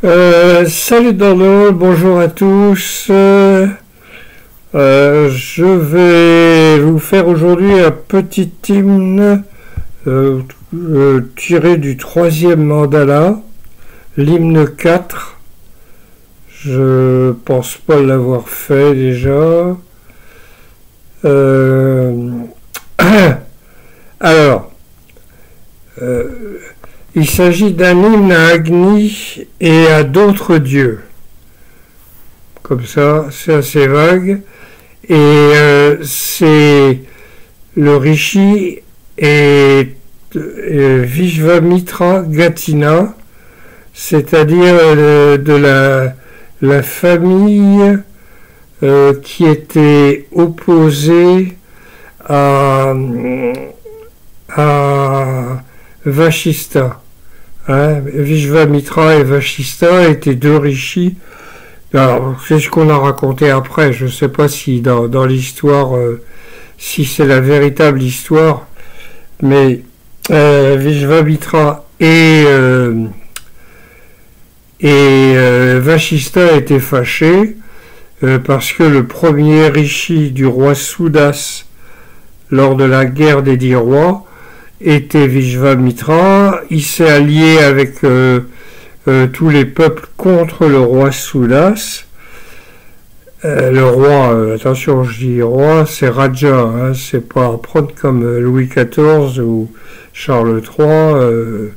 Salut Dorno, bonjour à tous. Je vais vous faire aujourd'hui un petit hymne tiré du troisième mandala, l'hymne 4. Je pense pas l'avoir fait déjà. Alors, il s'agit d'un hymne à Agni et à d'autres dieux. Comme ça, c'est assez vague. Et c'est le rishi et Vishvamitra Gatina, c'est-à-dire de la famille qui était opposée à Vashista. Vishvamitra et Vashista étaient deux rishis. Alors, c'est ce qu'on a raconté après. Je ne sais pas si dans l'histoire, si c'est la véritable histoire, mais Vishvamitra et Vashista étaient fâchés parce que le premier rishi du roi Soudas lors de la guerre des 10 rois était Vishvamitra. Il s'est allié avec tous les peuples contre le roi Soudas. Le roi, attention, je dis roi, c'est Raja, hein, c'est pas à prendre comme Louis XIV ou Charles III,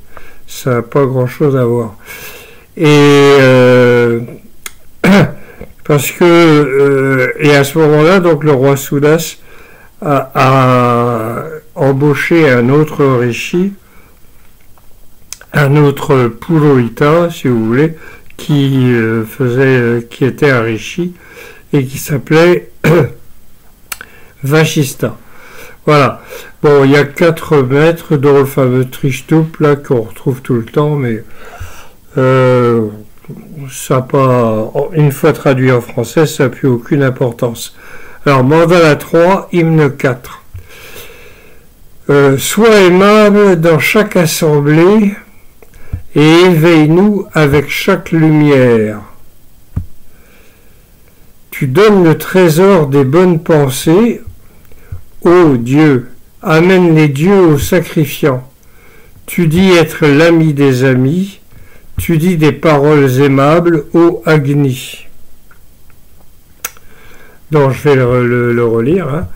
ça n'a pas grand chose à voir. Et parce que et à ce moment-là, donc le roi Soudas a embauché un autre rishi, un autre Purohita, si vous voulez, qui était un rishi et qui s'appelait Vashista. Voilà. Bon, il y a 4 maîtres, dont le fameux Trishtup, là, qu'on retrouve tout le temps, mais ça n'a pas, une fois traduit en français, ça n'a plus aucune importance. Alors, mandala 3, hymne 4. Sois aimable dans chaque assemblée et éveille-nous avec chaque lumière. Tu donnes le trésor des bonnes pensées. Ô Dieu, amène les dieux aux sacrifiants. Tu dis être l'ami des amis. Tu dis des paroles aimables, ô Agni. Donc je vais le relire. Hein.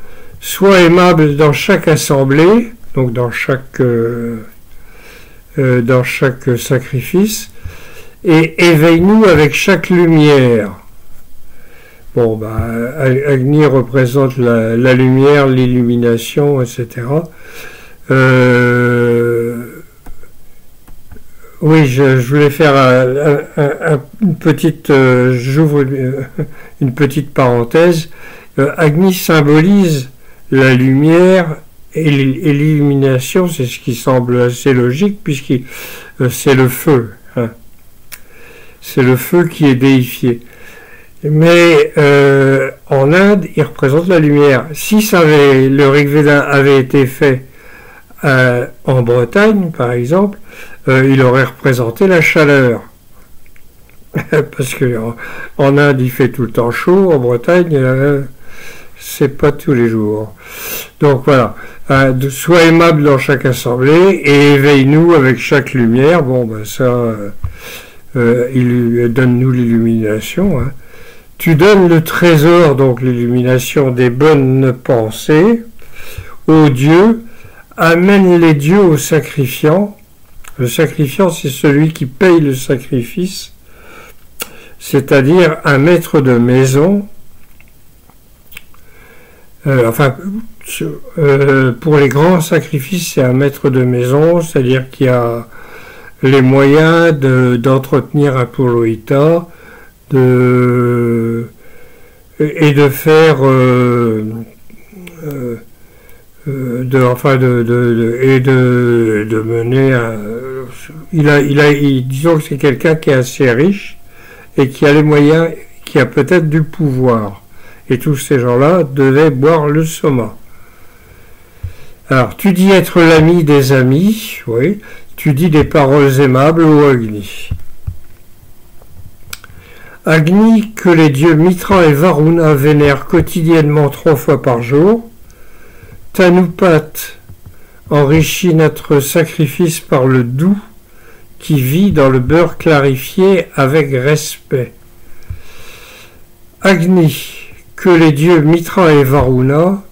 Sois aimable dans chaque assemblée, donc dans chaque sacrifice, et éveille-nous avec chaque lumière. Bon, Agni représente la lumière, l'illumination, etc. Oui, je voulais faire j'ouvre une petite parenthèse. Agni symbolise la lumière et l'illumination, c'est ce qui semble assez logique, puisque c'est le feu. Hein. C'est le feu qui est déifié. Mais en Inde, il représente la lumière. Si le Rigveda avait été fait en Bretagne, par exemple, il aurait représenté la chaleur. Parce que en Inde, il fait tout le temps chaud, en Bretagne, c'est pas tous les jours. Donc voilà, sois aimable dans chaque assemblée et éveille-nous avec chaque lumière. Bon, donne-nous l'illumination. Hein. Tu donnes le trésor, donc l'illumination des bonnes pensées, aux dieux, amène les dieux aux sacrifiants. Le sacrifiant, c'est celui qui paye le sacrifice, c'est-à-dire un maître de maison. Pour les grands sacrifices, c'est un maître de maison, c'est-à-dire qui a les moyens d'entretenir un Purohita, et de faire de mener disons que c'est quelqu'un qui est assez riche et qui a les moyens, qui a peut-être du pouvoir, et tous ces gens-là devaient boire le soma. Alors, tu dis être l'ami des amis, oui, tu dis des paroles aimables au Agni. Agni, que les dieux Mitra et Varuna vénèrent quotidiennement 3 fois par jour. Tanupat enrichit notre sacrifice par le doux qui vit dans le beurre clarifié avec respect. Agni, que les dieux Mitra et Varuna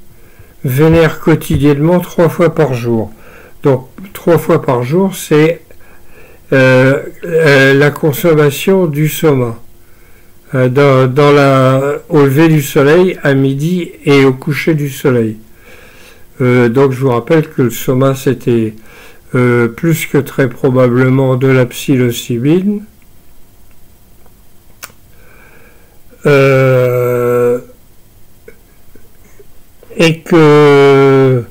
vénèrent quotidiennement 3 fois par jour. Donc 3 fois par jour, c'est la consommation du soma. Au lever du soleil, à midi et au coucher du soleil. Donc je vous rappelle que le soma c'était plus que très probablement de la psilocybine. Et que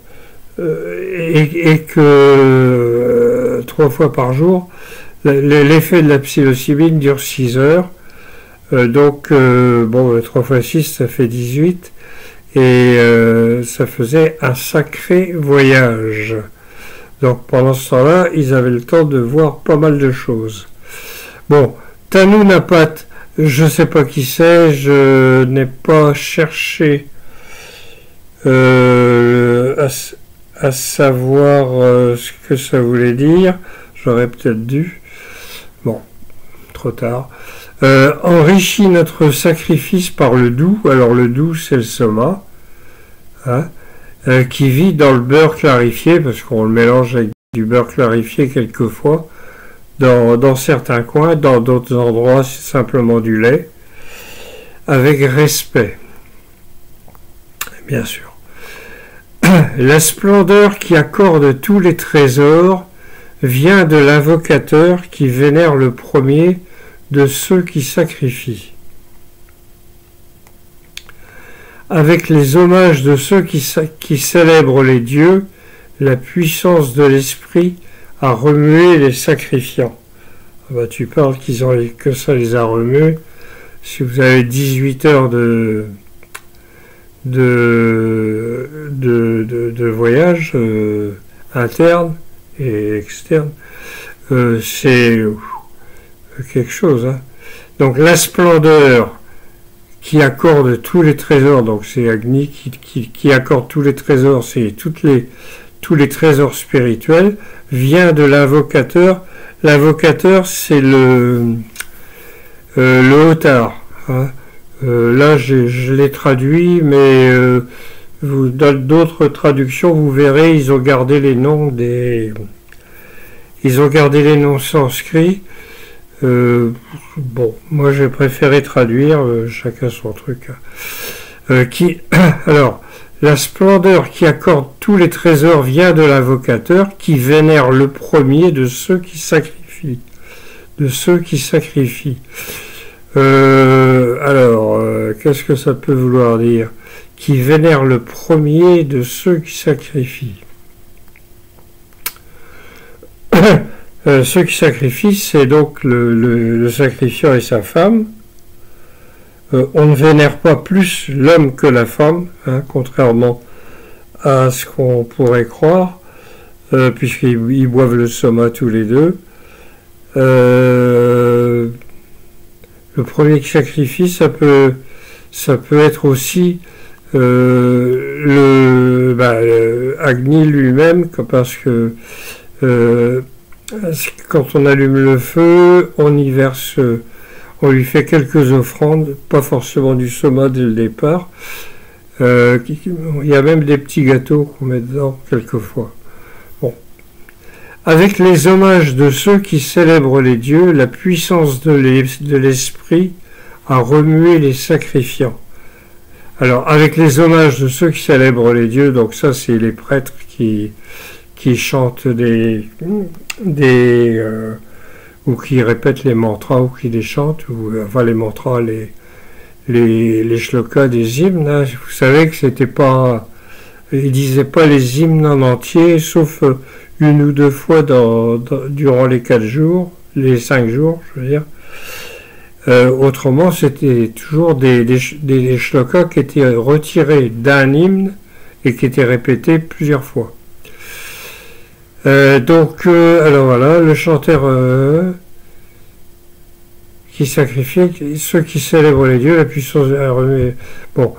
3 fois par jour, l'effet de la psilocybine dure 6 heures. Donc, 3 fois 6, ça fait 18. Et ça faisait un sacré voyage. Donc, pendant ce temps-là, ils avaient le temps de voir pas mal de choses. Bon, Tanu Napat, je ne sais pas qui c'est, je n'ai pas cherché à savoir ce que ça voulait dire. J'aurais peut-être dû. Bon, trop tard. Enrichit notre sacrifice par le doux. Alors le doux, c'est le soma, hein, qui vit dans le beurre clarifié, parce qu'on le mélange avec du beurre clarifié quelquefois, dans certains coins, dans d'autres endroits, c'est simplement du lait, avec respect, bien sûr. La splendeur qui accorde tous les trésors vient de l'invocateur qui vénère le premier de ceux qui sacrifient. Avec les hommages de ceux qui célèbrent les dieux, la puissance de l'esprit a remué les sacrifiants. Ah bah, tu parles que ça les a remués. Si vous avez 18 heures de voyage interne et externe, c'est quelque chose. Hein. Donc la splendeur qui accorde tous les trésors, donc c'est Agni qui accorde tous les trésors, c'est tous les trésors spirituels, vient de l'invocateur. L'invocateur, c'est le Otard. Hein. Là, je l'ai traduit, mais dans d'autres traductions, vous verrez, ils ont gardé les noms sanscrits. Bon, moi j'ai préféré traduire, chacun son truc. Alors, la splendeur qui accorde tous les trésors vient de l'invocateur qui vénère le premier de ceux qui sacrifient. Qu'est-ce que ça peut vouloir dire? Qui vénère le premier de ceux qui sacrifient. Ceux qui sacrifient, c'est donc le sacrifiant et sa femme. On ne vénère pas plus l'homme que la femme, hein, contrairement à ce qu'on pourrait croire, puisqu'ils boivent le soma tous les deux. Le premier qui sacrifie, ça peut être aussi Agni lui-même, parce que quand on allume le feu, on y verse, on lui fait quelques offrandes, pas forcément du soma dès le départ. Il y a même des petits gâteaux qu'on met dedans quelquefois. Bon. Avec les hommages de ceux qui célèbrent les dieux, la puissance de l'esprit a remué les sacrifiants. Alors, avec les hommages de ceux qui célèbrent les dieux, donc ça c'est les prêtres qui chantent ou qui répètent les mantras ou qui les chantent, enfin les mantras, les shlokas des hymnes, hein. Vous savez que c'était pas, ils disaient pas les hymnes en entier, sauf une ou deux fois durant les 4 jours, les 5 jours, je veux dire. Autrement, c'était toujours des shlokas qui étaient retirés d'un hymne et qui étaient répétés plusieurs fois. Alors voilà, le chanteur qui sacrifiaient, ceux qui célèbrent les dieux, la puissance de la remue. Bon.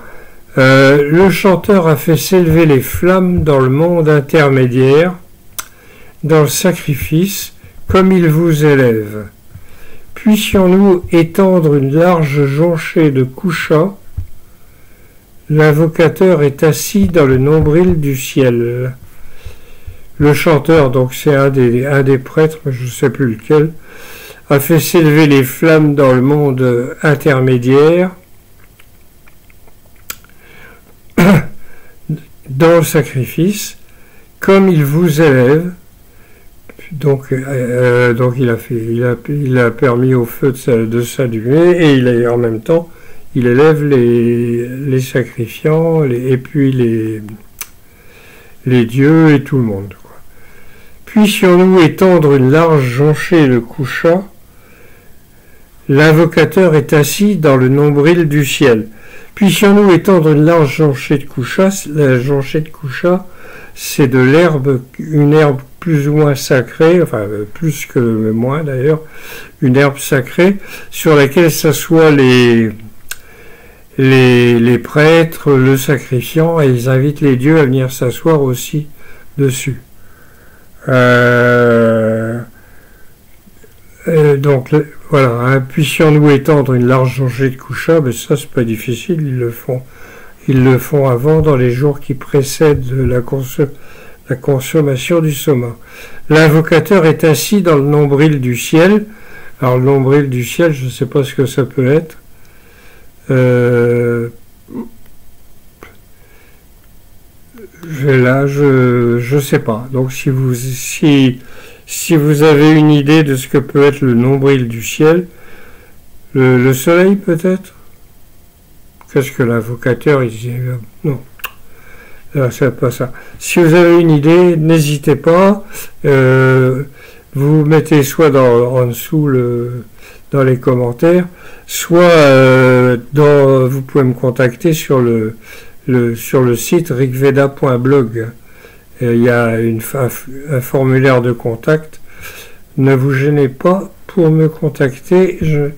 Le chanteur a fait s'élever les flammes dans le monde intermédiaire, dans le sacrifice, comme il vous élève. Puissions-nous étendre une large jonchée de couchas. L'invocateur est assis dans le nombril du ciel. Le chanteur, donc c'est un des prêtres, je ne sais plus lequel, a fait s'élever les flammes dans le monde intermédiaire, dans le sacrifice, comme il vous élève. Donc il a permis au feu de s'allumer, et en même temps il élève les sacrifiants, et puis les dieux et tout le monde. Puissions-nous étendre une large jonchée de couchas. L'invocateur est assis dans le nombril du ciel. Puissions-nous étendre une large jonchée de couchas. La jonchée de couchas, c'est de l'herbe, une herbe plus ou moins sacrée, enfin plus que moins d'ailleurs, une herbe sacrée sur laquelle s'assoient les prêtres, le sacrifiant, et ils invitent les dieux à venir s'asseoir aussi dessus. Donc voilà, hein, puissions-nous étendre une large jonchée de couchas, mais ça c'est pas difficile, ils le font avant, dans les jours qui précèdent la consommation du soma. L'invocateur est assis dans le nombril du ciel. Alors le nombril du ciel, je ne sais pas ce que ça peut être. Je sais pas. Donc si vous avez une idée de ce que peut être le nombril du ciel, le soleil peut-être. Qu'est-ce que l'invocateur il dit? Non, c'est pas ça. Si vous avez une idée, n'hésitez pas. Vous mettez soit en dessous dans les commentaires, soit vous pouvez me contacter sur le site rigveda.blog. Il y a un formulaire de contact. Ne vous gênez pas pour me contacter. Je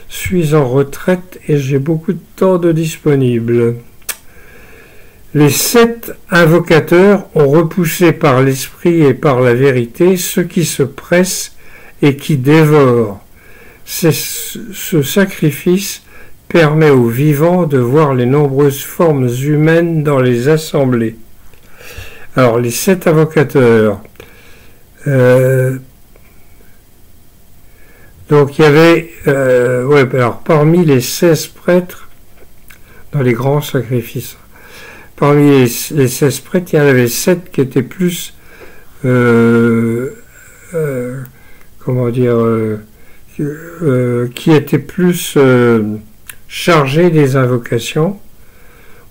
suis en retraite et j'ai beaucoup de temps de disponible. Les 7 invocateurs ont repoussé par l'esprit et par la vérité ceux qui se pressent et qui dévorent. Ce sacrifice permet aux vivants de voir les nombreuses formes humaines dans les assemblées. Alors, les 7 invocateurs. Donc, il y avait... alors, parmi les 16 prêtres, dans les grands sacrifices, parmi les 16 prêtres, il y en avait 7 qui étaient plus... qui étaient plus chargés des invocations,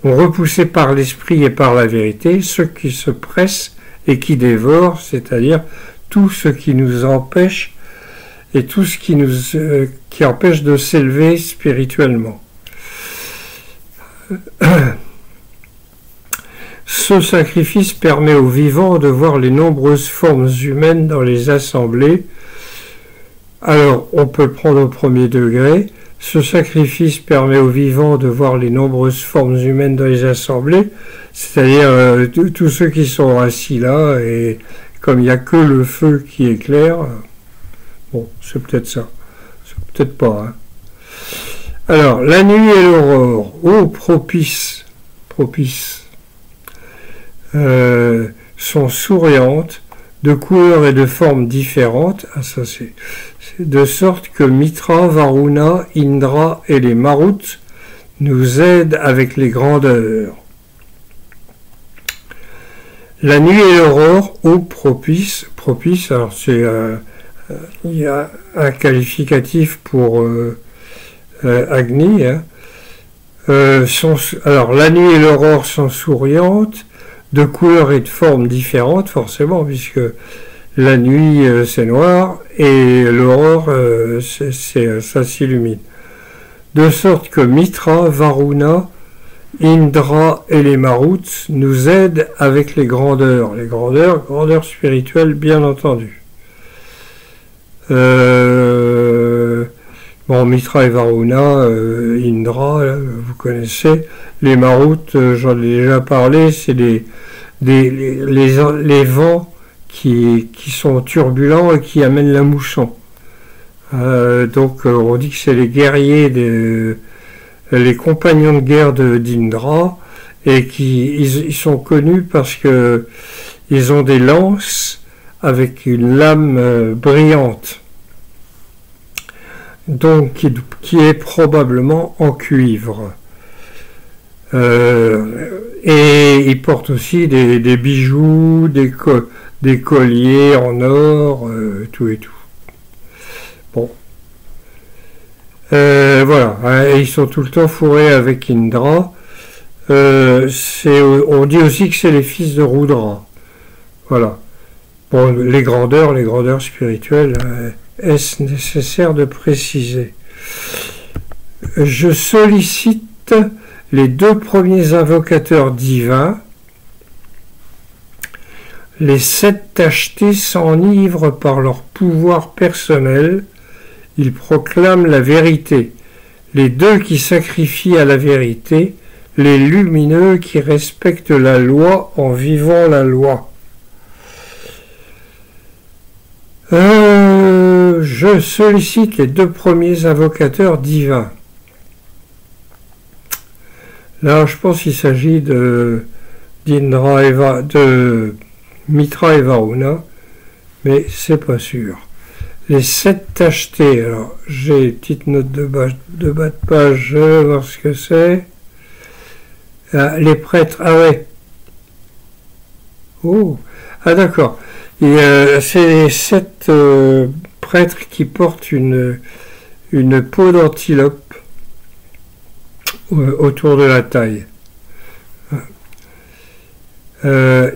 ont repoussé par l'esprit et par la vérité ceux qui se pressent et qui dévorent, c'est-à-dire tout ce qui nous empêche et tout ce qui empêche de s'élever spirituellement. Ce sacrifice permet aux vivants de voir les nombreuses formes humaines dans les assemblées. Alors, on peut le prendre au premier degré. Ce sacrifice permet aux vivants de voir les nombreuses formes humaines dans les assemblées, c'est-à-dire tous ceux qui sont assis là, et comme il n'y a que le feu qui éclaire, bon, c'est peut-être ça, c'est peut-être pas. Hein. Alors, la nuit et l'aurore, propices, sont souriantes, de couleurs et de formes différentes, ça c'est de sorte que Mitra, Varuna, Indra et les Maruts nous aident avec les grandeurs. La nuit et l'aurore, propices, alors il y a un qualificatif pour Agni, hein, alors la nuit et l'aurore sont souriantes, de couleurs et de formes différentes, forcément, puisque la nuit c'est noir et l'aurore ça s'illumine. De sorte que Mitra, Varuna, Indra et les Maruts nous aident avec les grandeurs spirituelles bien entendu. Bon, Mitra et Varuna, Indra, là, vous connaissez. Les Maruts, j'en ai déjà parlé, c'est les vents qui sont turbulents et qui amènent la mousson. Donc on dit que c'est les guerriers, les compagnons de guerre d'Indra, et ils sont connus parce que ils ont des lances avec une lame brillante, donc qui est probablement en cuivre. Et ils portent aussi des bijoux, des colliers en or, tout et tout. Bon. Voilà, hein, ils sont tout le temps fourrés avec Indra. On dit aussi que c'est les fils de Rudra. Voilà. Bon, les grandeurs spirituelles, est-ce nécessaire de préciser? Je sollicite les 2 premiers invocateurs divins. Les 7 tachetés s'enivrent par leur pouvoir personnel. Ils proclament la vérité. Les 2 qui sacrifient à la vérité, les lumineux qui respectent la loi en vivant la loi. Je sollicite les 2 premiers invocateurs divins. Là, je pense qu'il s'agit de Mitra et Varuna, mais c'est pas sûr. Les 7 tachetés, alors j'ai une petite note de bas de page, je vais voir ce que c'est. Les prêtres, ah ouais. Oh, ah d'accord. C'est les 7 prêtres qui portent une peau d'antilope autour de la taille. Ce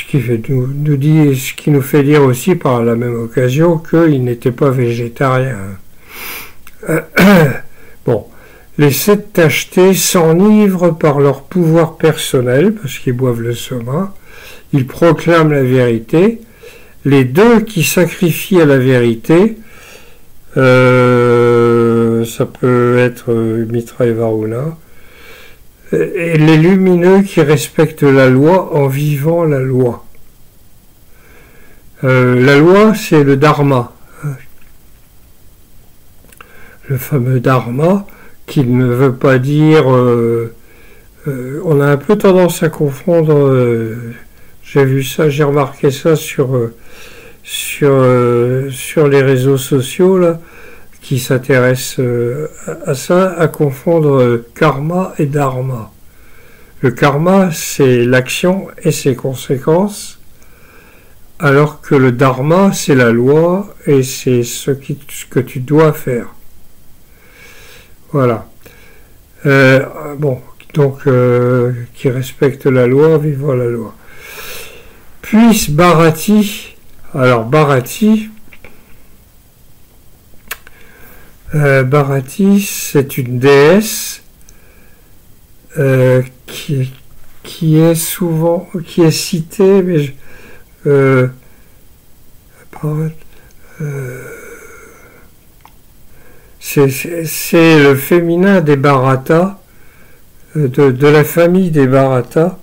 qui nous fait dire aussi par la même occasion qu'il n'était pas végétarien. Bon, les 7 tachetés s'enivrent par leur pouvoir personnel, parce qu'ils boivent le soma, ils proclament la vérité. Les 2 qui sacrifient à la vérité, ça peut être Mitra et Varuna, et les lumineux qui respectent la loi en vivant la loi. La loi, c'est le dharma. Le fameux dharma, qui ne veut pas dire... on a un peu tendance à confondre... j'ai vu ça, j'ai remarqué ça sur les réseaux sociaux, là, qui s'intéressent à ça, à confondre karma et dharma. Le karma, c'est l'action et ses conséquences, alors que le dharma, c'est la loi et c'est ce que tu dois faire. Voilà. Bon, donc, qui respecte la loi, vivant la loi. Puisse Bharati, alors Bharati, c'est une déesse qui est citée, mais c'est le féminin des Bharata, de la famille des Bharata.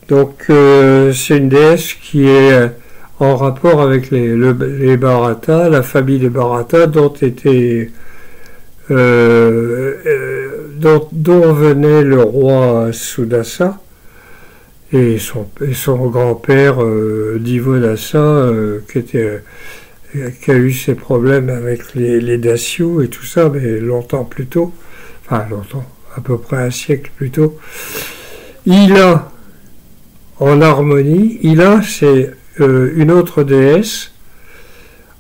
Donc c'est une déesse qui est en rapport avec les Bharata, la famille des Bharata, dont venait le roi Sudasa et son grand-père Divodasa, qui a eu ses problèmes avec les Dasyus et tout ça, mais longtemps plus tôt, enfin longtemps, à peu près un siècle plus tôt. Ila, en harmonie, Ila c'est une autre déesse,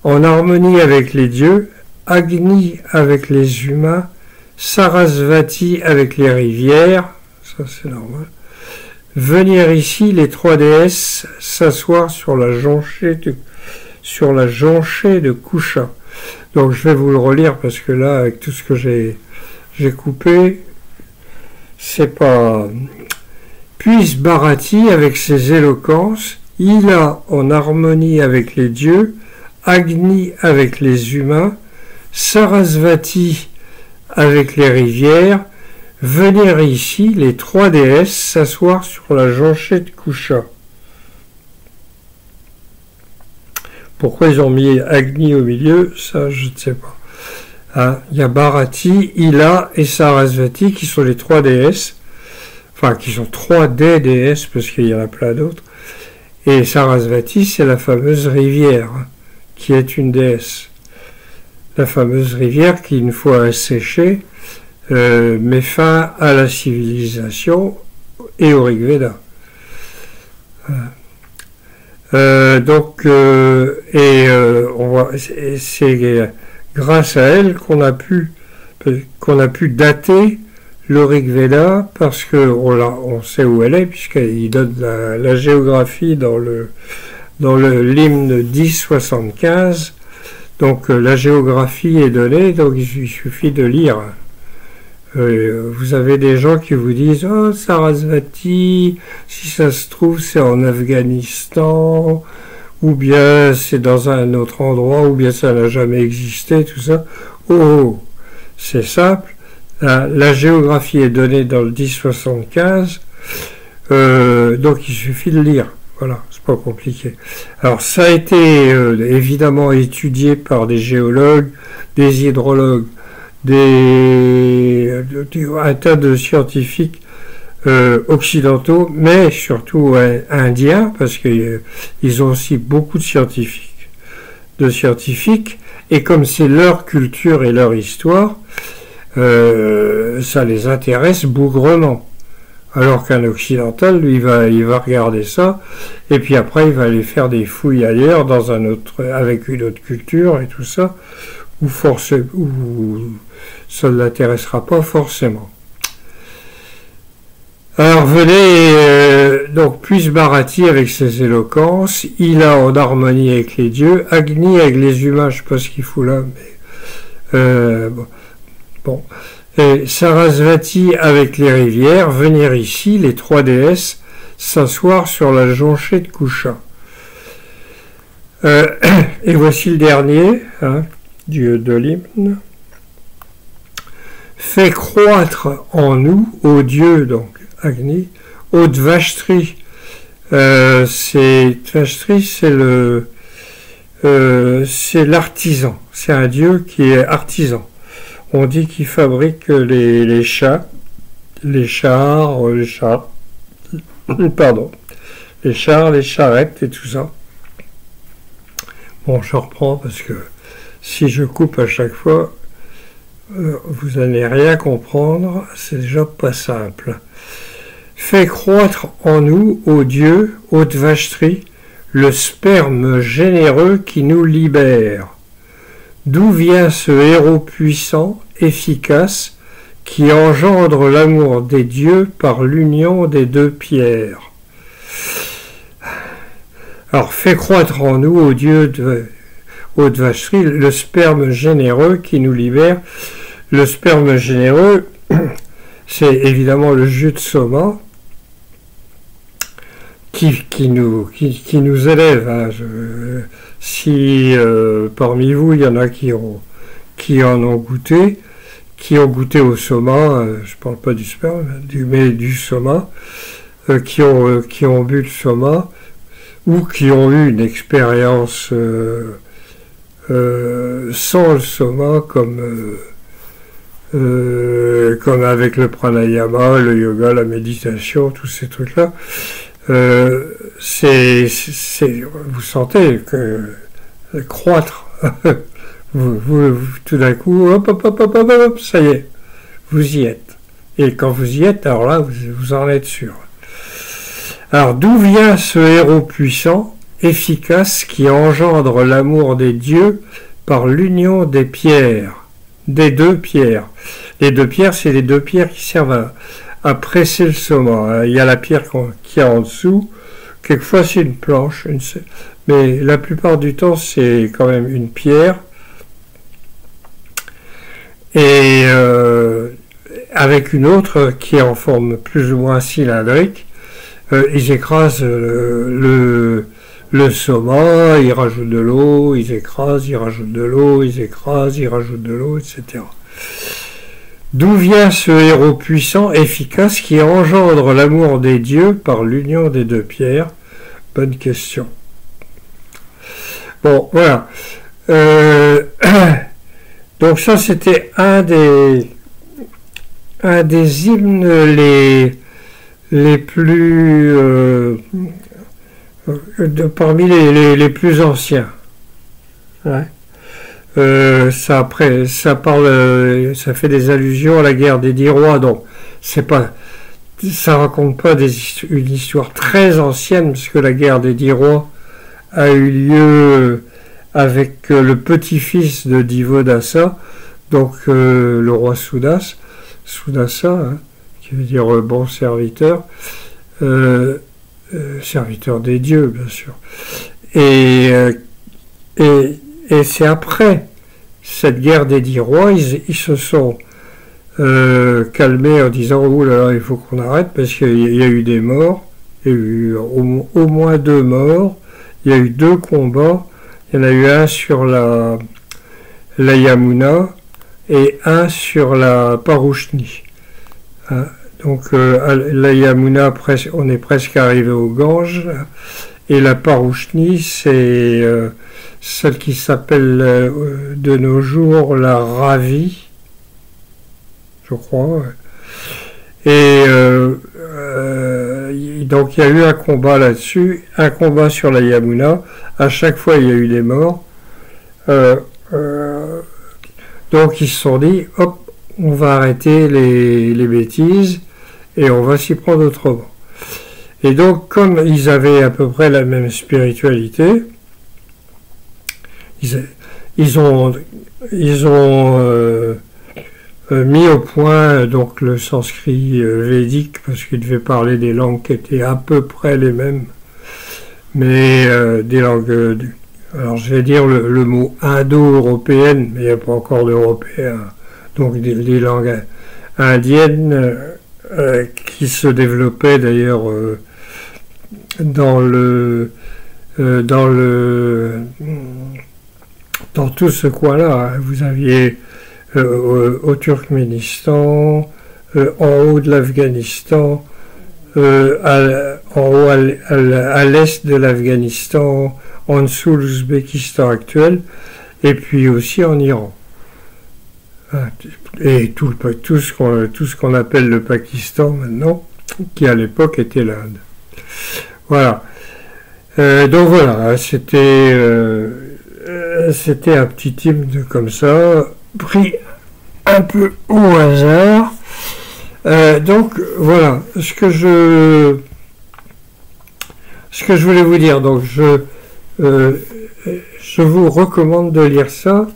en harmonie avec les dieux, Agni avec les humains, Sarasvati avec les rivières, ça c'est normal. Venir ici, les 3 déesses s'asseoir sur la jonchée de Kusha. Donc je vais vous le relire parce que là, avec tout ce que j'ai coupé, c'est pas... Puisse Bharati avec ses éloquences, Ila en harmonie avec les dieux, Agni avec les humains, Sarasvati avec les rivières, venir ici, les trois déesses, s'asseoir sur la jonchée de Kusha. Pourquoi ils ont mis Agni au milieu, ça je ne sais pas. Hein, il y a Bharati, Ila et Sarasvati qui sont les trois déesses, enfin qui sont trois des déesses parce qu'il y en a plein d'autres. Et Sarasvati, c'est la fameuse rivière qui est une déesse. La fameuse rivière qui, une fois asséchée, met fin à la civilisation et au Rig Veda. C'est grâce à elle qu'on a pu dater le Rig Veda parce que on sait où elle est puisqu'il donne la géographie dans l'hymne 1075. Donc la géographie est donnée, donc il suffit de lire. Vous avez des gens qui vous disent « Oh, Sarasvati, si ça se trouve, c'est en Afghanistan, ou bien c'est dans un autre endroit, ou bien ça n'a jamais existé, tout ça. » Oh, c'est simple. La géographie est donnée dans le 1075, donc il suffit de lire. Voilà, c'est pas compliqué. Alors ça a été évidemment étudié par des géologues, des hydrologues, un tas de scientifiques occidentaux, mais surtout indiens, parce qu'ils ont aussi beaucoup de scientifiques, et comme c'est leur culture et leur histoire, ça les intéresse bougrement. Alors qu'un occidental, lui, il va regarder ça, et puis après, il va aller faire des fouilles ailleurs, avec une autre culture et tout ça, où ça ne l'intéressera pas forcément. Alors venez, donc puisse Bharati avec ses éloquences, Ila en harmonie avec les dieux, Agni avec les humains, je ne sais pas ce qu'il fout là, mais bon. Et Sarasvati avec les rivières, venir ici, les trois déesses, s'asseoir sur la jonchée de Kusha. Et voici le dernier, de l'hymne. Fait croître en nous, ô Dieu, donc Agni, ô Dvashtri. Dvashtri, c'est l'artisan, c'est un dieu qui est artisan. On dit qu'il fabrique les chars, les charrettes et tout ça. Bon, je reprends parce que si je coupe à chaque fois, vous n'allez rien comprendre, c'est déjà pas simple. Fais croître en nous, ô Dieu, ô Dvashtri, le sperme généreux qui nous libère. D'où vient ce héros puissant, efficace, qui engendre l'amour des dieux par l'union des deux pierres? Alors, fais croître en nous, ô Dieu, ô Dvashtri, le sperme généreux qui nous libère. Le sperme généreux, c'est évidemment le jus de soma qui nous élève. Si parmi vous, il y en a qui en ont goûté, qui ont goûté au soma, je ne parle pas du sperme, mais du soma, qui ont bu le soma, ou qui ont eu une expérience sans le soma, comme avec le pranayama, le yoga, la méditation, tous ces trucs-là. Vous sentez que croître, vous tout d'un coup, hop, ça y est, vous y êtes. Et quand vous y êtes, alors là, vous en êtes sûr. Alors, d'où vient ce héros puissant, efficace, qui engendre l'amour des dieux par l'union des pierres, des deux pierres? Les deux pierres, c'est les deux pierres qui servent à presser le soma. Il y a la pierre qui est en dessous. Quelquefois, c'est une planche. Mais la plupart du temps, c'est quand même une pierre. Et avec une autre qui est en forme plus ou moins cylindrique, ils écrasent le le soma, ils rajoutent de l'eau, ils écrasent, ils rajoutent de l'eau, ils écrasent, ils rajoutent de l'eau, etc. D'où vient ce héros puissant, efficace, qui engendre l'amour des dieux par l'union des deux pierres? Bonne question. Bon, voilà. Donc ça, c'était un des hymnes les plus parmi les plus anciens. Ouais. Ça fait des allusions à la guerre des 10 rois, donc ça raconte pas une histoire très ancienne, parce que la guerre des 10 rois a eu lieu avec le petit-fils de Divodasa, donc le roi Sudasa, hein, qui veut dire bon serviteur, serviteur des dieux, bien sûr. Et c'est après cette guerre des 10 rois, ils se sont calmés en disant « Ouh là là, il faut qu'on arrête parce qu'il y a eu des morts, il y a eu au moins 2 morts, il y a eu 2 combats, il y en a eu un sur la Yamuna et un sur la Parouchni. Hein, donc la Yamuna, on est presque arrivé au Gange, et la Parouchni, c'est celle qui s'appelle de nos jours la Ravi, je crois. Et donc il y a eu un combat là-dessus, un combat sur la Yamuna. À chaque fois, il y a eu des morts. Donc ils se sont dit, hop, on va arrêter les bêtises et on va s'y prendre autrement. Et donc, comme ils avaient à peu près la même spiritualité, ils ont mis au point donc le sanskrit védique, parce qu'ils devaient parler des langues qui étaient à peu près les mêmes, mais des langues, alors je vais dire le mot indo-européenne, mais il n'y a pas encore d'européen, donc des langues indiennes qui se développaient d'ailleurs dans tout ce coin-là. Vous aviez au Turkménistan, en haut de l'Afghanistan, en haut à l'est de l'Afghanistan, en dessous l'Ouzbékistan actuel, et puis aussi en Iran. Et tout ce qu'on appelle le Pakistan maintenant, qui à l'époque était l'Inde. Voilà. Donc voilà, c'était un petit hymne comme ça, pris un peu au hasard. Donc voilà, ce que je voulais vous dire. Donc je vous recommande de lire ça.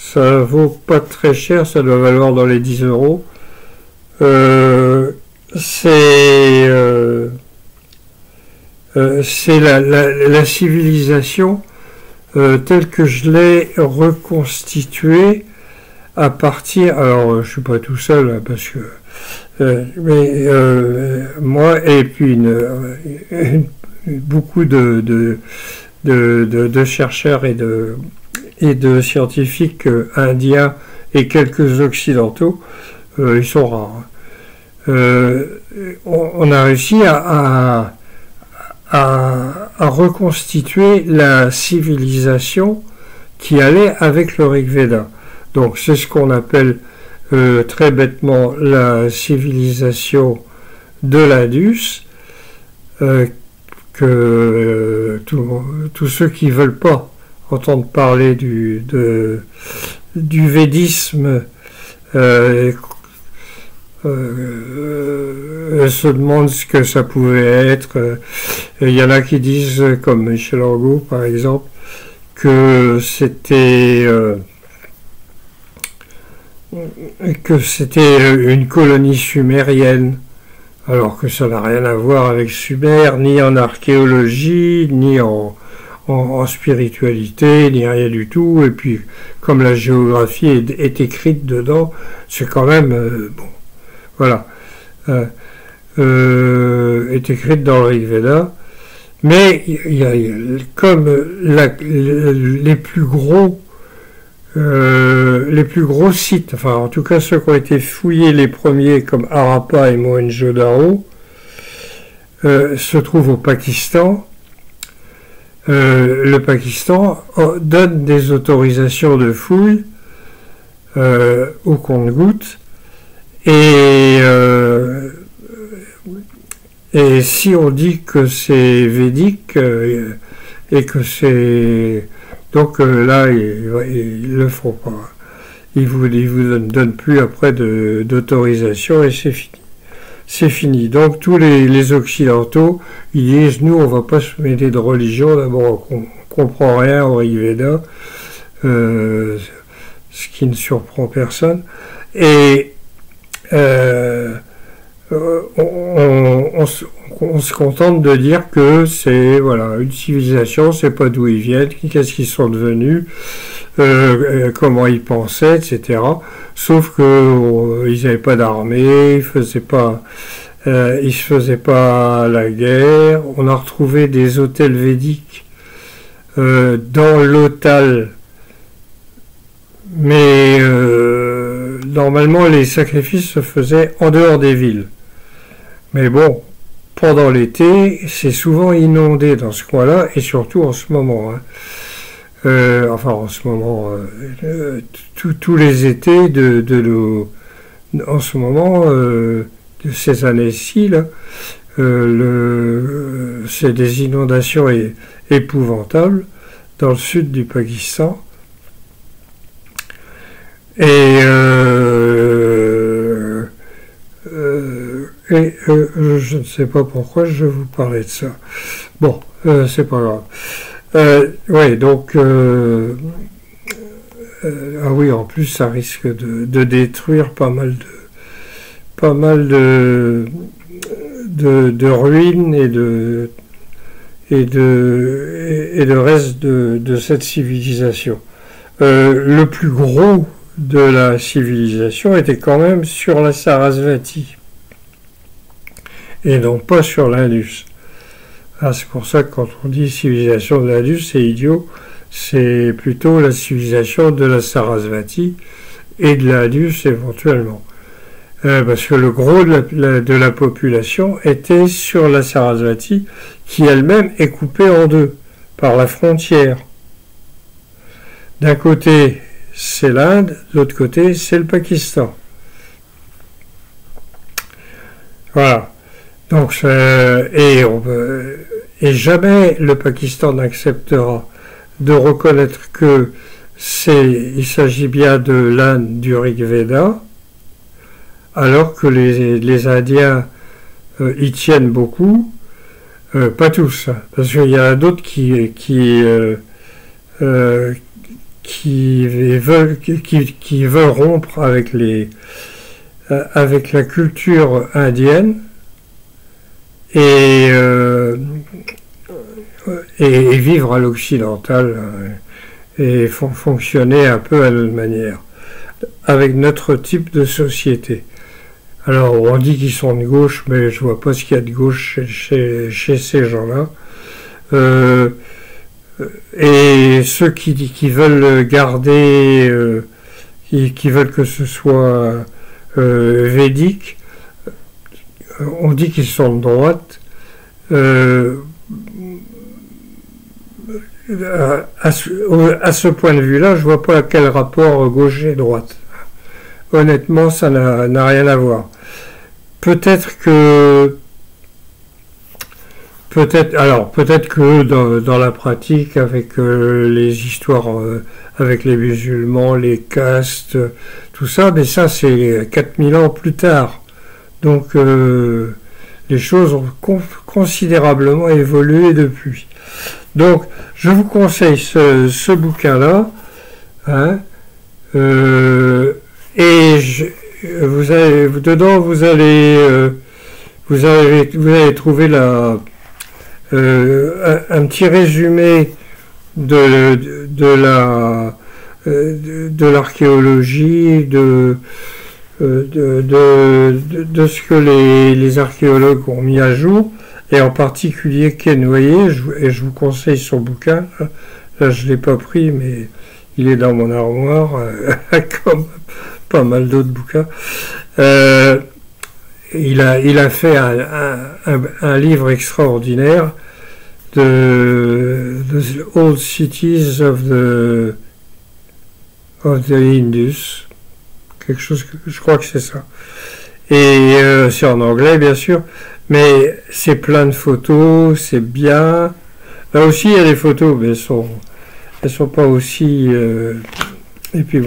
Ça vaut pas très cher, ça doit valoir dans les 10 euros. C'est la civilisation telle que je l'ai reconstituée à partir. Alors, je suis pas tout seul hein, parce que moi et puis beaucoup de chercheurs et de scientifiques indiens et quelques occidentaux, ils sont rares. On a réussi à reconstituer la civilisation qui allait avec le Rig Veda. Donc c'est ce qu'on appelle très bêtement la civilisation de l'Indus, que tous ceux qui veulent pas entendre parler du védisme se demandent ce que ça pouvait être. Il y en a qui disent, comme Michel Angot par exemple, que c'était une colonie sumérienne, alors que ça n'a rien à voir avec Sumer, ni en archéologie, ni en spiritualité, ni rien du tout. Et puis, comme la géographie est écrite dedans, c'est quand même bon. Voilà, est écrite dans le Rig Veda, Mais comme les plus gros sites, enfin en tout cas ceux qui ont été fouillés les premiers comme Harappa et Mohenjo-Daro, se trouvent au Pakistan. Le Pakistan donne des autorisations de fouille au compte-gouttes et si on dit que c'est védique et que c'est... Donc là, ils le font pas. Ils vous donnent plus après d'autorisation et c'est fini. C'est fini. Donc tous les Occidentaux, ils disent, nous, on va pas se mêler de religion. D'abord, on comprend rien au Rig Veda, ce qui ne surprend personne. Et on se contente de dire que c'est voilà une civilisation, c'est pas d'où ils viennent, qu'est-ce qu'ils sont devenus, comment ils pensaient, etc. Sauf que ils n'avaient pas d'armée, ils se faisaient pas la guerre. On a retrouvé des hôtels védiques dans l'Otal, mais normalement les sacrifices se faisaient en dehors des villes. Mais bon, pendant l'été, c'est souvent inondé dans ce coin-là, et surtout en ce moment. Enfin, en ce moment, tous les étés en ce moment, de ces années-ci, là, c'est des inondations épouvantables dans le sud du Pakistan. Et je ne sais pas pourquoi je vais vous parler de ça. Bon, c'est pas grave. Ouais, donc ah oui, en plus ça risque de détruire pas mal de ruines et de reste de cette civilisation. Le plus gros de la civilisation était quand même sur la Sarasvati et non pas sur l'Indus. Ah, c'est pour ça que quand on dit civilisation de l'Indus, c'est idiot, c'est plutôt la civilisation de la Sarasvati et de l'Indus éventuellement. Parce que le gros de la population était sur la Sarasvati, qui elle-même est coupée en deux par la frontière. D'un côté, c'est l'Inde, de l'autre côté, c'est le Pakistan. Voilà. Donc, et jamais le Pakistan n'acceptera de reconnaître que il s'agit bien de l'Inde du Rig Veda, alors que les Indiens y tiennent beaucoup, pas tous, hein, parce qu'il y en a d'autres qui veulent rompre avec la culture indienne et vivre à l'occidental et fonctionner un peu à notre manière, avec notre type de société. Alors on dit qu'ils sont de gauche, mais je vois pas ce qu'il y a de gauche chez ces gens-là. Et ceux qui veulent garder, qui veulent que ce soit védique, on dit qu'ils sont de droite. À ce point de vue-là, je vois pas quel rapport gauche et droite. Honnêtement, ça n'a rien à voir. Peut-être que dans la pratique, avec les histoires avec les musulmans, les castes, tout ça, mais ça c'est 4000 ans plus tard. Donc les choses ont considérablement évolué depuis. Donc je vous conseille ce bouquin-là, hein, et dedans vous allez trouver un petit résumé de l'archéologie, de ce que les archéologues ont mis à jour, et en particulier Quénoyer, et je vous conseille son bouquin. Là, je ne l'ai pas pris, mais il est dans mon armoire, comme pas mal d'autres bouquins. Il a fait un livre extraordinaire de The Old Cities of the Indus, quelque chose que je crois que c'est ça. Et c'est en anglais bien sûr, mais c'est plein de photos, c'est bien. Là aussi il y a des photos, mais elles sont pas aussi et puis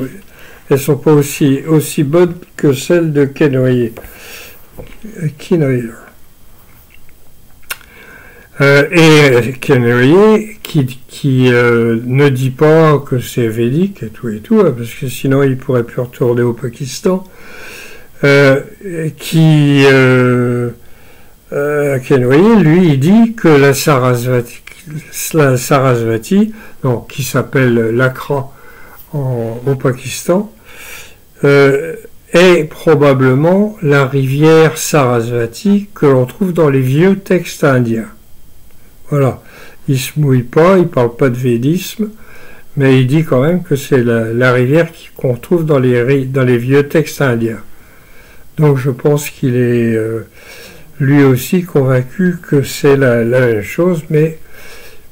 elles sont pas aussi bonnes que celles de Quénoyer. Et Quénoyer qui ne dit pas que c'est védique et tout, hein, parce que sinon il pourrait plus retourner au Pakistan. Quénoyer, lui, il dit que la Sarasvati, donc, qui s'appelle l'Akra au Pakistan, est probablement la rivière Sarasvati que l'on trouve dans les vieux textes indiens. Voilà. Il se mouille pas, il parle pas de védisme, mais il dit quand même que c'est la rivière qu'on trouve dans les vieux textes indiens. Donc je pense qu'il est lui aussi convaincu que c'est la même chose, mais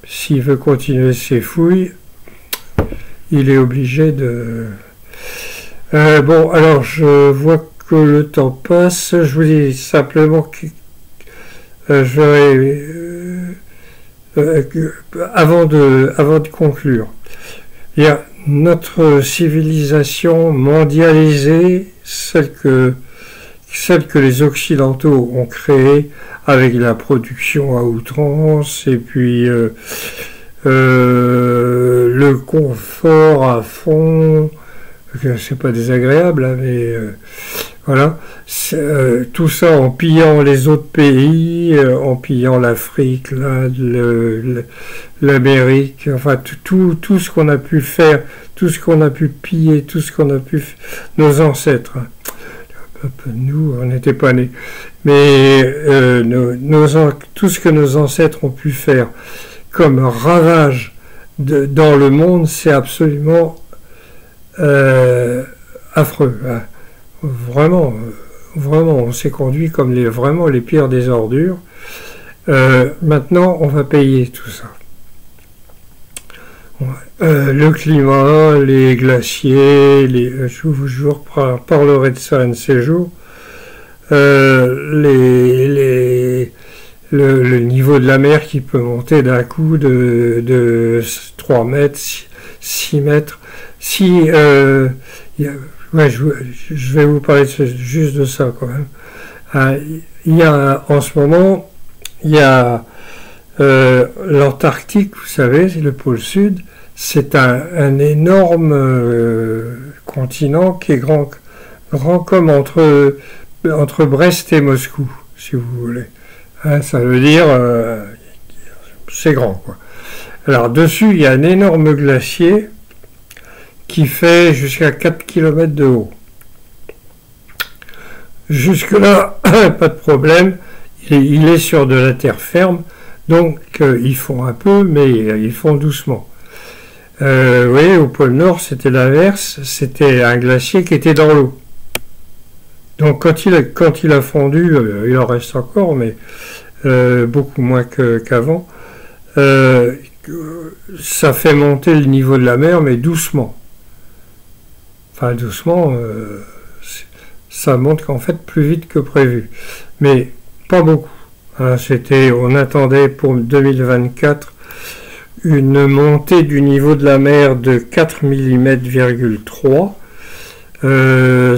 s'il veut continuer ses fouilles, il est obligé de... bon, alors je vois que le temps passe. Je vous dis simplement que avant de conclure, il y a notre civilisation mondialisée, celle que les Occidentaux ont créée avec la production à outrance et puis le confort à fond. C'est pas désagréable, hein, mais voilà, tout ça en pillant les autres pays, en pillant l'Afrique, l'Inde, l'Amérique, enfin tout ce qu'on a pu faire, tout ce qu'on a pu piller, tout ce qu'on a pu nos ancêtres. Hein. Nous, on n'était pas nés, mais tout ce que nos ancêtres ont pu faire comme ravage dans le monde, c'est absolument affreux. Hein. Vraiment, on s'est conduit comme vraiment les pires des ordures. Maintenant, on va payer tout ça. Le climat, les glaciers, je vous reparlerai de ça un de ces jours. Le niveau de la mer qui peut monter d'un coup de 3 mètres, 6 mètres. Ouais, je vais vous parler juste de ça quand même. Il y a en ce moment, il y a l'Antarctique, vous savez, c'est le pôle sud. C'est un énorme continent qui est grand comme entre Brest et Moscou, si vous voulez. Hein, ça veut dire c'est grand, quoi. Alors dessus, il y a un énorme glacier qui fait jusqu'à 4 km de haut. Jusque-là, pas de problème, il est sur de la terre ferme, donc ils font un peu, mais ils font doucement. Vous voyez, au pôle Nord, c'était l'inverse, c'était un glacier qui était dans l'eau. Donc quand il a fondu, il en reste encore, mais beaucoup moins qu'avant, ça fait monter le niveau de la mer, mais doucement. Enfin, doucement, ça monte en fait plus vite que prévu. Mais pas beaucoup. Hein, on attendait pour 2024 une montée du niveau de la mer de 4 mm,3.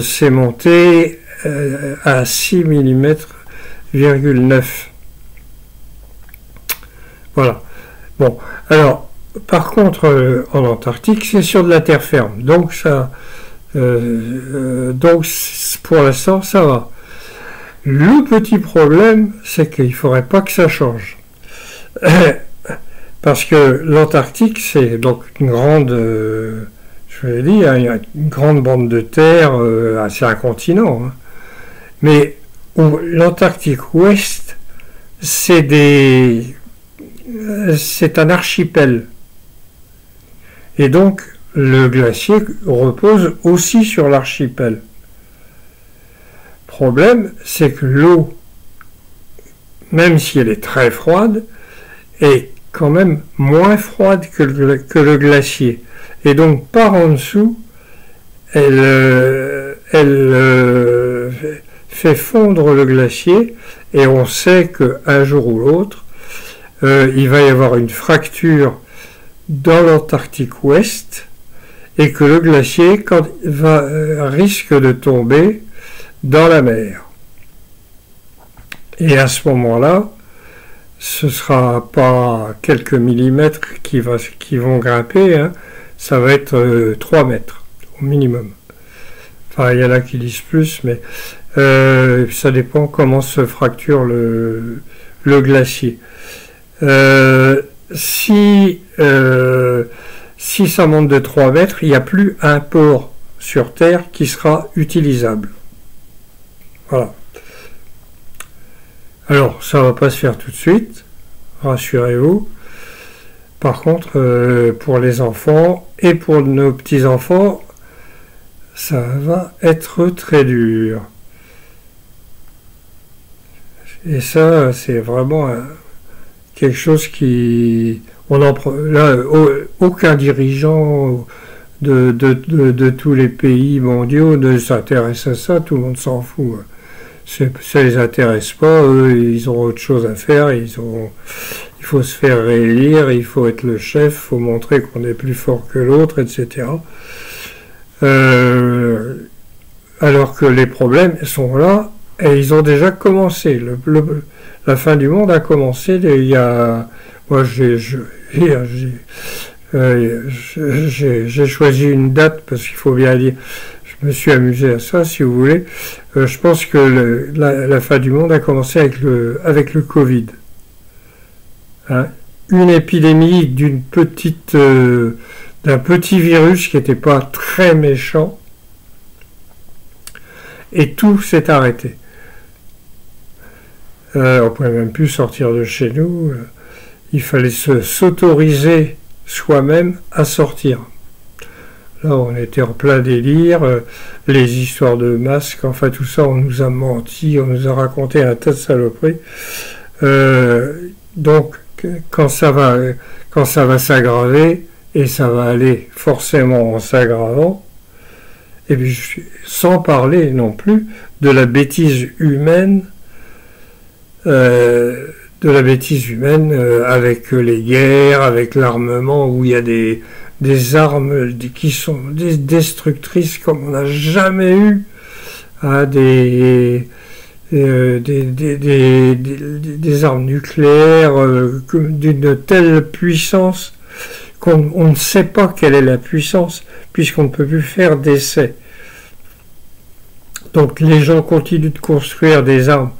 C'est monté à 6 mm,9. Voilà. Bon, alors, par contre, en Antarctique, c'est sur de la terre ferme. Donc, pour l'instant, ça va. Le petit problème, c'est qu'il ne faudrait pas que ça change. Parce que l'Antarctique, c'est donc une grande, je l'ai dit, hein, une grande bande de terre, c'est un continent. Hein. Mais l'Antarctique ouest, c'est un archipel. Et donc, le glacier repose aussi sur l'archipel. Problème, c'est que l'eau, même si elle est très froide, est quand même moins froide que le glacier. Et donc, par en dessous, elle fait fondre le glacier, et on sait qu'un jour ou l'autre, il va y avoir une fracture dans l'Antarctique Ouest, et que le glacier risque de tomber dans la mer. Et à ce moment-là, ce ne sera pas quelques millimètres qui vont grimper, hein, ça va être 3 mètres au minimum. Enfin, il y en a qui disent plus, mais ça dépend comment se fracture le glacier. Si ça monte de 3 mètres, il n'y a plus un port sur Terre qui sera utilisable. Voilà. Alors, ça ne va pas se faire tout de suite, rassurez-vous. Par contre, pour les enfants et pour nos petits-enfants, ça va être très dur. Et ça, c'est vraiment quelque chose qui... là, aucun dirigeant de tous les pays mondiaux ne s'intéresse à ça, tout le monde s'en fout. Ça les intéresse pas, eux, ils ont autre chose à faire, il faut se faire réélire, il faut être le chef, il faut montrer qu'on est plus fort que l'autre, etc. Alors que les problèmes sont là, et ils ont déjà commencé. La fin du monde a commencé il y a... Moi, j'ai choisi une date, parce qu'il faut bien dire... Je me suis amusé à ça, si vous voulez. Je pense que la fin du monde a commencé avec le Covid. Hein, une épidémie d'un petit virus qui n'était pas très méchant. Et tout s'est arrêté. On ne pouvait même plus sortir de chez nous. Il fallait s'autoriser soi-même à sortir. Là, on était en plein délire, les histoires de masques, enfin tout ça, on nous a menti, on nous a raconté un tas de saloperies. Donc, quand ça va s'aggraver, et ça va aller forcément en s'aggravant, et puis sans parler non plus de la bêtise humaine, avec les guerres, avec l'armement, où il y a des armes qui sont destructrices comme on n'a jamais eu, hein, des armes nucléaires d'une telle puissance qu'on ne sait pas quelle est la puissance, puisqu'on ne peut plus faire d'essais. Donc les gens continuent de construire des armes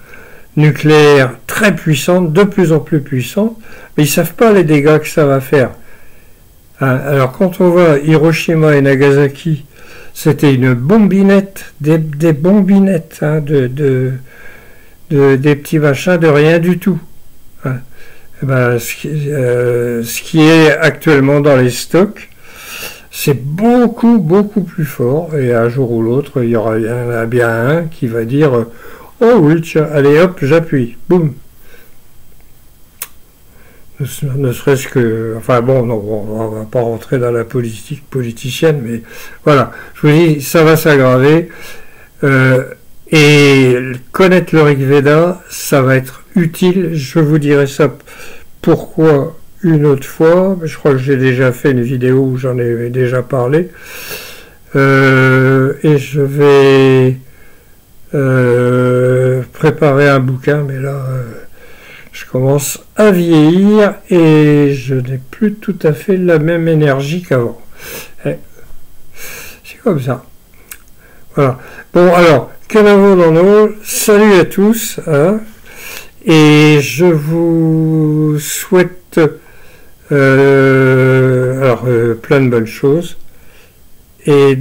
nucléaires très puissantes, de plus en plus puissantes, mais ils ne savent pas les dégâts que ça va faire. Alors quand on voit Hiroshima et Nagasaki, c'était une bombinette, des bombinettes, hein, des petits machins de rien du tout. Hein. Ce qui est actuellement dans les stocks, c'est beaucoup, beaucoup plus fort. Et un jour ou l'autre, il y en a bien un qui va dire « Oh oui, tiens, allez hop, j'appuie. Boum !» Ne serait-ce que... Enfin bon, non, on va pas rentrer dans la politique politicienne, mais voilà. Je vous dis, ça va s'aggraver. Et connaître le Rig Veda, ça va être utile. Je vous dirai ça pourquoi une autre fois. Je crois que j'ai déjà fait une vidéo où j'en ai déjà parlé. Et je vais préparer un bouquin, mais là... je commence à vieillir et je n'ai plus tout à fait la même énergie qu'avant. C'est comme ça. Voilà. Bon, alors, Canavo dans l'eau, salut à tous. Hein, et je vous souhaite plein de bonnes choses et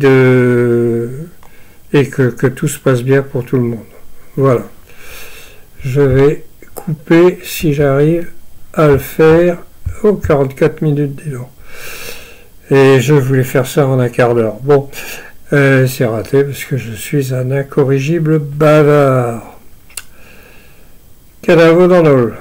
que tout se passe bien pour tout le monde. Voilà. Je vais couper si j'arrive à le faire. Oh, 44 minutes, dis donc. Et je voulais faire ça en un quart d'heure. Bon, c'est raté parce que je suis un incorrigible bavard. Cadavre dans l'eau.